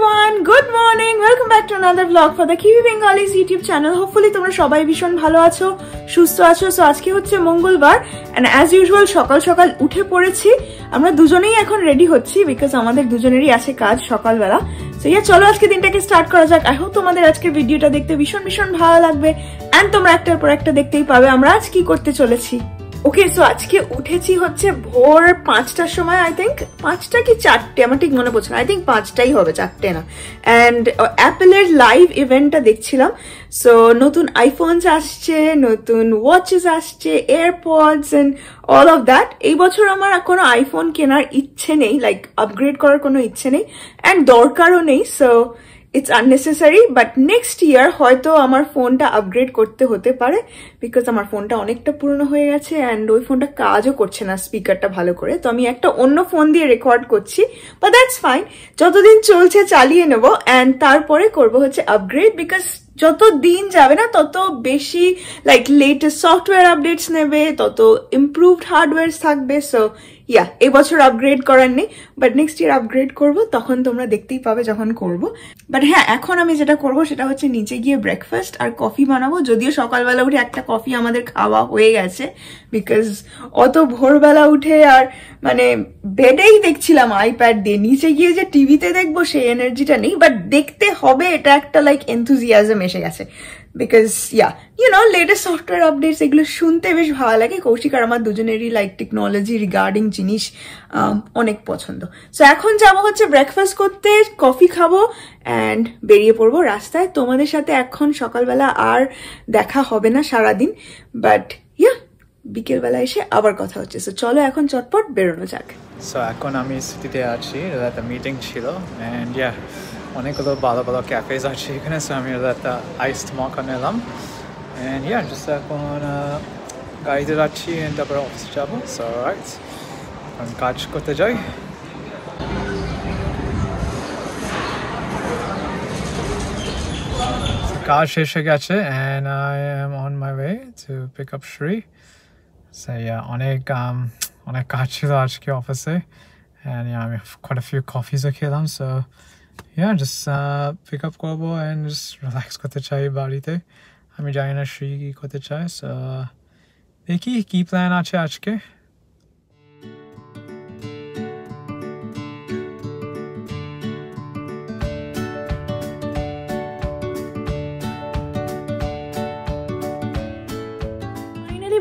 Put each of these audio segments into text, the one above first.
everyone, good morning. Welcome back to another vlog for the Kiwi Bengalis YouTube channel. Hopefully তোমরা সবাই ভীষণ ভালো আছো, সুস্থ আছো। সো আজকে হচ্ছে মঙ্গলবার and as usual সকাল সকাল উঠে পড়েছি। আমরা দুজনেই এখন রেডি হচ্ছি বিকজ আমাদের দুজনেরই আছে কাজ সকালবেলা। সো চলো আজকে দিনটাকে স্টার্ট করা যাক। আই হোপ তোমাদের আজকের ভিডিওটা দেখতে ভীষণ ভীষণ ভালো লাগবে and তোমরা একটার পর একটা দেখতেই পাবে আমরা আজ কি করতে চলেছি। ওকে, সো আজকে উঠেছি হচ্ছে ভোর 5টার সময়। আই থিঙ্ক 5টা কি 4টে, আমার ঠিক মনে পড়ছে না। আই থিঙ্ক 5টাই হবে, 4টে না। অ্যান্ড অ্যাপেলের লাইভ ইভেন্টটা দেখছিলাম। সো নতুন আইফোনস আসছে, নতুন ওয়াচেস আসছে, AirPods and all of that. এই বছর আমার কোনো আইফোন কেনার ইচ্ছে নেই, লাইক আপগ্রেড করার কোনো ইচ্ছে নেই অ্যান্ড দরকারও নেই। So it's unnecessary, but next year হয়তো আমার ফোনটা আপগ্রেড করতে হতে পারে বিকজ আমার ফোনটা অনেকটা পুরনো হয়ে গেছে অ্যান্ড ওই ফোনটা কাজও করছে না স্পিকারটা ভালো করে। তো আমি একটা অন্য ফোন দিয়ে রেকর্ড করছি, বাট দ্যাটস ফাইন। যতদিন চলছে চালিয়ে নেবো অ্যান্ড তারপরে করবো হচ্ছে আপগ্রেড বিকজ যত দিন যাবে না তত বেশি লাইক লেটেস্ট সফটওয়্যার আপডেটস নেবে, তত ইমপ্রুভড হার্ডওয়্যার থাকবে। সো এই বছর আপগ্রেড করার নেই, বাট নেক্সট ইয়ার আপগ্রেড করবো, তখন তোমরা দেখতেই পাবে যখন করবো। বাট হ্যাঁ, এখন আমি যেটা করবো সেটা হচ্ছে নিচে গিয়ে ব্রেকফাস্ট আর কফি বানাবো। যদিও সকালবেলা উঠে একটা কফি আমাদের খাওয়া হয়ে গেছে বিকজ অত ভোরবেলা উঠে আর মানে বেডেই দেখছিলাম আইপ্যাড দিয়ে, নিচে গিয়ে যে টিভিতে দেখবো সেই এনার্জিটা নেই। বাট দেখতে হবে, এটা একটা লাইক এনথুজিয়াজম এসে গেছে বিকজ লেটেস্ট সফটওয়্যার আপডেটস এগুলো শুনতে বেশ ভালো লাগে। কৌশিক আর আমার দুজনেরই লাইক টেকনোলজি রিগার্ডিং জিনিস অনেক পছন্দ। সো এখন যাবো হচ্ছে ব্রেকফাস্ট করতে, কফি খাবো অ্যান্ড বেরিয়ে পড়বো রাস্তায়। তোমাদের সাথে এখন সকালবেলা আর দেখা হবে না সারাদিন, বাট বিকেলবেলা এসে আবার কথা হচ্ছে। সো চলো এখন চটপট বেরোনো যাক। সো এখন আমি সিটিতে আছি, একটা মিটিং ছিল অ্যান্ড অনেকগুলো ভালো ভালো ক্যাফেজ আছে এখানে। সো আমি একটা আইসড মকা নিলাম অ্যান্ড জাস্ট এখন গাড়িতে যাচ্ছি অ্যান্ড তারপরে অফিসে যাবো। সো রাইট, এখন কাজ করতে যাই। কাজ শেষ হয়ে গেছে and I am on my way to pick up Shri. So অনেক কাজ ছিল আজকে অফিসে অ্যান্ড আমি quite a few coffees খেলাম। সো just pick up করবো and just relax করতে চাই বাড়িতে। আমি জানি না শ্রী কি করতে চাই। সো দেখি কি প্ল্যান আছে আজকে।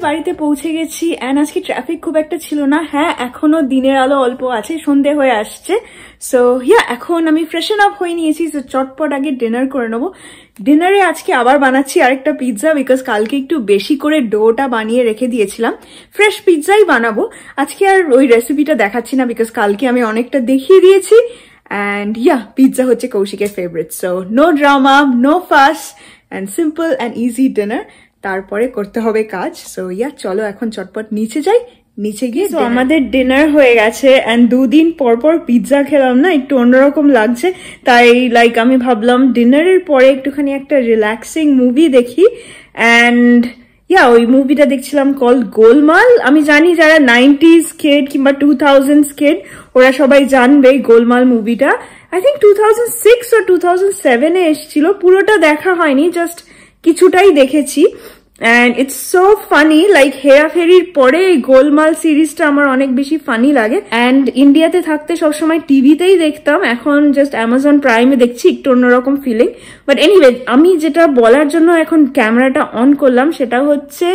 বাড়িতে পৌঁছে গেছি অ্যান্ড আজকে ট্রাফিক খুব একটা ছিল না। হ্যাঁ, এখনো দিনের আলো অল্প আছে, সন্ধে হয়ে আসছে। সো এখন আমি ফ্রেশন আপ হয়ে নিয়েছি। সো চটপট আগে ডিনার করে নেবো। ডিনারে আজকে আবার বানাচ্ছি আরেকটা পিৎজা বিকজ কালকে একটু বেশি করে ডোটা বানিয়ে রেখে দিয়েছিলাম। ফ্রেশ পিৎজাই বানাবো আজকে, আর ওই রেসিপিটা দেখাচ্ছি না বিকজ কালকে আমি অনেকটা দেখিয়ে দিয়েছি। অ্যান্ড পিৎজা হচ্ছে কৌশিকের favourite. So no drama, no fuss and simple and easy dinner. তারপরে করতে হবে কাজ। সো চলো এখন চটপট নিচে যাই। নিচে গিয়ে আমাদের ডিনার হয়ে গেছে অ্যান্ড 2 দিন পর পর পিৎজা খেলাম না, একটু অন্যরকম লাগছে। তাই লাইক আমি ভাবলাম ডিনারের পরে একটুখানি একটা রিল্যাক্সিং মুভি দেখি। অ্যান্ড ওই মুভিটা দেখছিলাম কল্ড গোলমাল। আমি জানি যারা 90s কিড কিংবা 2000s কিড ওরা সবাই জানবে গোলমাল মুভিটা। আই থিঙ্ক 2006 or 2007 এসেছিল। পুরোটা দেখা হয়নি, জাস্ট কিছুটাই দেখেছি and it's so funny. Like হেরাফেরির পরে এই গোলমাল সিরিজটা আমার অনেক বেশি ফানি লাগে অ্যান্ড ইন্ডিয়াতে থাকতে সবসময় টিভিতেই দেখতাম, এখন জাস্ট অ্যামাজন প্রাইমে দেখছি, একটু অন্যরকম ফিলিং। বাট এনিওয়ে, আমি যেটা বলার জন্য এখন ক্যামেরাটা অন করলাম সেটা হচ্ছে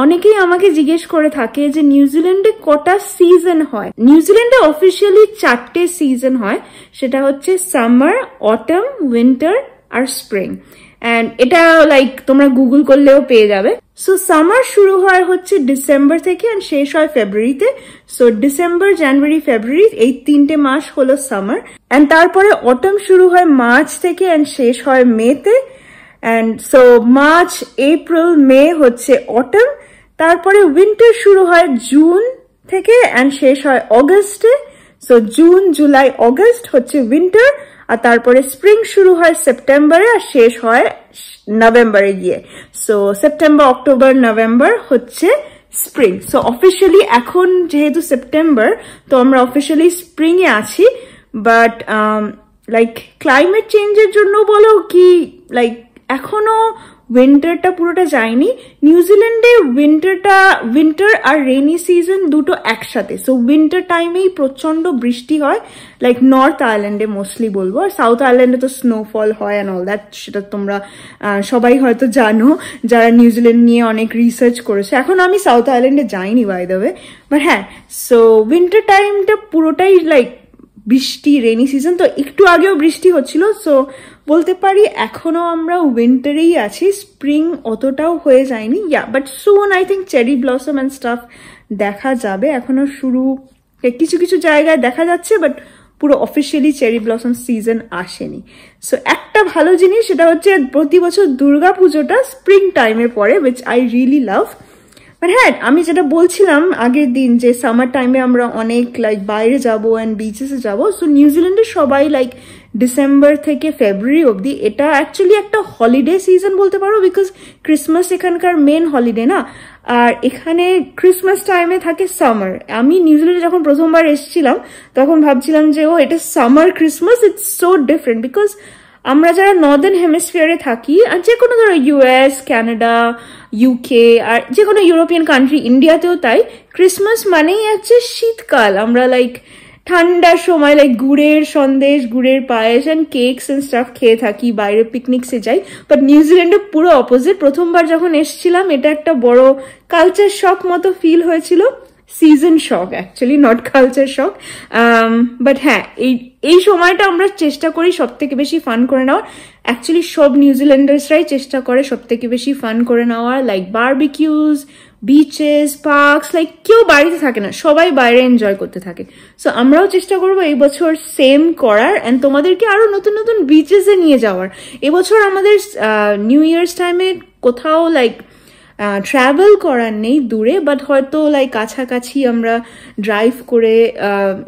অনেকেই আমাকে জিজ্ঞেস করে থাকে যে নিউজিল্যান্ডে কটা সিজন হয়। নিউজিল্যান্ডে অফিসিয়ালি 4টে সিজন হয়, সেটা হচ্ছে সামার, অটাম, উইন্টার আর স্প্রিং। অ্যান্ড এটা লাইক তোমরা গুগল করলেও পেয়ে যাবে। সো সামার শুরু হয় হচ্ছে ডিসেম্বর থেকে অ্যান্ড শেষ হয় ফেব্রুয়ারিতে। সো ডিসেম্বর, জানুয়ারি, ফেব্রুয়ারি এই 3টে মাস হলো সামার। অ্যান্ড তারপরে অটম শুরু হয় মার্চ থেকে অ্যান্ড শেষ হয় মেতে। অ্যান্ড সো মার্চ, এপ্রিল, মে হচ্ছে অটম। তারপরে উইন্টার শুরু হয় জুন থেকে অ্যান্ড শেষ হয় অগস্টে। সো জুন, জুলাই, অগস্ট হচ্ছে উইন্টার। আর তারপরে স্প্রিং শুরু হয় সেপ্টেম্বরে আর শেষ হয় নভেম্বরে গিয়ে। সো সেপ্টেম্বর, অক্টোবর, নভেম্বর হচ্ছে স্প্রিং। সো অফিসিয়ালি এখন যেহেতু সেপ্টেম্বর, তো আমরা অফিসিয়ালি স্প্রিং এ আছি। বাট লাইক ক্লাইমেট চেঞ্জের জন্য বলো কি লাইক এখনো উইন্টারটা পুরোটা যায়নি। নিউজিল্যান্ডে উইন্টার আর রেনি সিজন দুটো একসাথে, সো উইন্টার টাইমেই প্রচন্ড বৃষ্টি হয়, লাইক নর্থ আইল্যান্ডে মোস্টলি বলবো, আর সাউথ আইল্যান্ডে তো স্নোফল হয় অ্যান্ড অল দ্যাট, সেটা তোমরা সবাই হয়তো জানো যারা নিউজিল্যান্ড নিয়ে অনেক রিসার্চ করেছে। এখন আমি সাউথ আইল্যান্ডে যাইনি বাই দ্য ওয়ে, বাট হ্যাঁ, সো উইন্টার টাইমটা পুরোটাই লাইক বৃষ্টি, রেনি সিজন, তো একটু আগেও বৃষ্টি হচ্ছিল, সো বলতে পারি এখনো আমরা উইন্টারেই আছি, স্প্রিং অতটাও হয়ে যায়নি। But soon I think cherry blossom and staff দেখা যাবে, এখনো শুরু কিছু কিছু জায়গায় দেখা যাচ্ছে, বাট পুরো অফিসিয়ালি চেরি ব্লসম সিজন আসেনি। সো একটা ভালো জিনিস সেটা হচ্ছে প্রতি বছর দুর্গা পুজোটা স্প্রিং টাইমে পড়ে, which I really love. But হ্যাঁ, আমি যেটা বলছিলাম আগের দিন যে সামার টাইমে আমরা অনেক লাইক বাইরে যাবো অ্যান্ড বিচেসে যাবো, সো নিউজিল্যান্ডে সবাই লাইক ডিসেম্বর থেকে ফেব্রুয়ারি অবধি এটা অ্যাকচুয়ালি একটা হলিডে সিজন বলতে পারো, বিকজ ক্রিসমাস এখানকার মেন হলিডে না, আর এখানে ক্রিসমাস টাইমে থাকে সামার। আমি নিউজিল্যান্ডে যখন প্রথমবার এসেছিলাম তখন ভাবছিলাম যে ও এটা summer Christmas, it's so different, because আমরা যারা নর্দার্ন হেমিস্ফিয়ারে থাকি, আর যে কোনো ধরো ইউএস, কানাডা, ইউকে, আর যে কোনো ইউরোপিয়ান কান্ট্রি, ইন্ডিয়াতেও তাই, ক্রিসমাস মানেই হচ্ছে শীতকাল। আমরা লাইক ঠান্ডার সময় লাইক গুড়ের সন্দেশ, গুড়ের পায়েস অ্যান্ড কেকস অ্যান্ড স্টাফ খেয়ে থাকি, বাইরে পিকনিকসে যাই। বাট নিউজিল্যান্ডে পুরো অপোজিট। প্রথমবার যখন এসেছিলাম এটা একটা বড় কালচার শক মতো ফিল হয়েছিল, season shock actually, not culture shock. But হ্যাঁ, এই সময়টা আমরা চেষ্টা করি সব থেকে বেশি ফান করে নেওয়ার। অ্যাকচুয়ালি সব নিউজিল্যান্ডার্সরাই চেষ্টা করে সব থেকে বেশি ফান করে নেওয়ার, লাইক বারবিকিউজ, বিচেস, পার্কস, লাইক কেউ বাড়িতে থাকে না, সবাই বাইরে এনজয় করতে থাকে। সো আমরাও চেষ্টা করবো এই বছর সেম করার অ্যান্ড তোমাদেরকে আরো নতুন নতুন বিচেসে নিয়ে যাওয়ার। এবছর আমাদের নিউ ইয়ার্স টাইমে কোথাও লাইক ট্রাভেল করার নেই দূরে, বাট হয়তো লাইক কাছাকাছি আমরা ড্রাইভ করে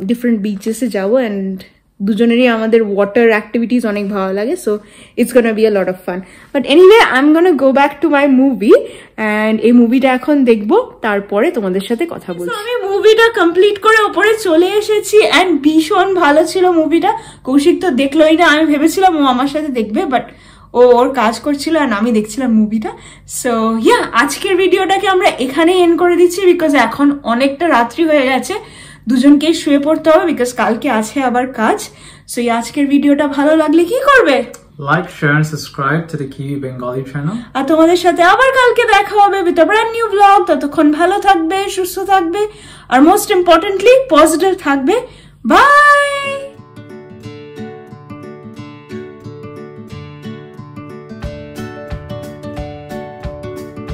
ডিফারেন্ট বিচেসে যাবো, অ্যান্ড দুজনেরই আমাদের ওয়াটার অ্যাক্টিভিটিস অনেক ভালো লাগে, so it's gonna be a lot of fun. But anyway, I am gonna go back to my movie, and এই মুভিটা এখন দেখবো, তারপরে তোমাদের সাথে কথা বলবো। আমি মুভিটা কমপ্লিট করে ওপরে চলে এসেছি, অ্যান্ড ভীষণ ভালো ছিল মুভিটা। কৌশিক তো দেখলোই না, আমি ভেবেছিলাম ও আমার সাথে দেখবে, বাট ও ওর কাজ করছিল আর আমি দেখছিলাম মুভিটা। সো ইয়া, আজকের ভিডিওটাকে আমরা এখানেই এন্ড করে দিচ্ছি, বিকজ এখন অনেকটা রাত্রি হয়ে গেছে, দুজনকেই শুয়ে পড়তে হবে, বিকজ কালকে আছে আবার কাজ। সো এই আজকের ভিডিওটা ভালো লাগলে কি করবে? Like, share and subscribe to the Kiwi Bengali channel. আর তোমাদের সাথে আবার কালকে দেখা হবে with a brand new vlog. ততক্ষণ ভালো থাকবে, সুস্থ থাকবে, আর মোস্ট ইম্পর্টেন্টলি পজিটিভ থাকবে। বাই।